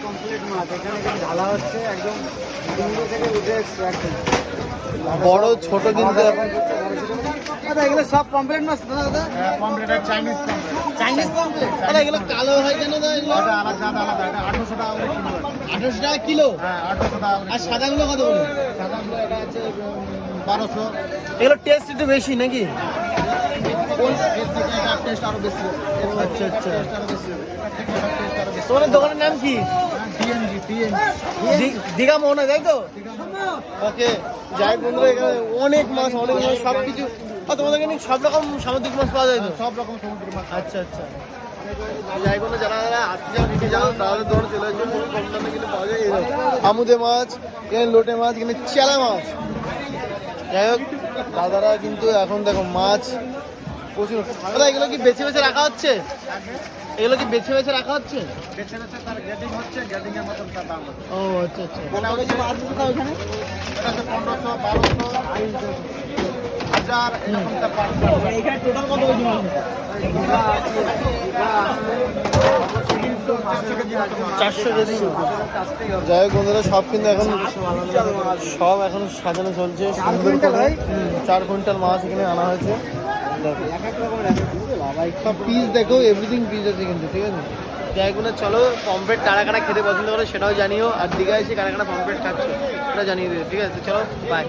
Complete মাছ, এখানে যে ঢালা হচ্ছে একদম সমুদ্র থেকে উঠে এসছে একদম। বড় ছোট কিন্তু দাদা এগুলো সব পমফ্রেট মাছ তো দাদা? পমফ্রেট আর চাইনিজ পমফ্রেট। Chinese pomfret? দাদা এগুলো কালো হয় কেন দাদা এগুলো? এটা আলাদা আলাদা, এটা 800 টাকা করে কিলো। 1800 টাকা কিলো? হ্যাঁ 800 টাকা করে আর কিলো। সাদাগুলো কত করে? সাদাগুলো এটা আছে 1200। এগুলো টেস্ট একটু বেশি নাকি? এর থেকে এটা টেস্ট আরো বেশি। আচ্ছা আচ্ছা। টেস্ট আরো বেশি। এটা টেস্ট আরো বেশি। তোমাদের দোকানের নাম কি? টিএনজি। দীঘা মোহনা, তাই তো? ওকে, যাই বন্ধুরা এখানে অনেক মাছ সব কিছু। তোমাদের এখানে সব রকম সামুদ্রিক মাছ পাওয়া যায় তো? সব রকম সমুদ্রের মাছ। আচ্ছা আচ্ছা। যাই বন্ধু, যারা যারা আসতে যাও নিতে যাও তাদের দোকানে চলে আসবে, খুব কম দামে কিন্তু পাওয়া যায়। এরকম আমুদে মাছ, এখানে লোটে মাছ, এখানে চেলা মাছ। যাই হোক, দাদারা কিন্তু এখন দেখো মাছ প্রচুর। দাদা এগুলো কি বেছে বেছে রাখা হচ্ছে? এগুলো কি বেছে বেছে রাখা হচ্ছে? বেছে বেছে তার গেটিং হচ্ছে, গেটিং এর মতন তার দাম হচ্ছে। ও আচ্ছা আচ্ছা। এটা হচ্ছে মাছ কোথা ওখানে? এটা হচ্ছে 1500, 1200, 1000 এরকম তার পার। এখানে টোটাল কত কেজি মাছ? 400 কেজি। যাই হোক বন্ধুরা, সব কিন্তু এখন সব এখন সাজানো চলছে। 4 কুইন্টাল মাছ এখানে আনা হয়েছে। সব পিস দেখো, এভরিথিং পিস আছে কিন্তু, ঠিক আছে। যাই হোক, চলো পমফ্রেট কারা কারা খেতে পছন্দ করে সেটাও জানিও, আর দীঘায় এসে কারা কারা পমফ্রেট খাচ্ছ সেটা জানিয়ে দিও, ঠিক আছে। চলো বাই।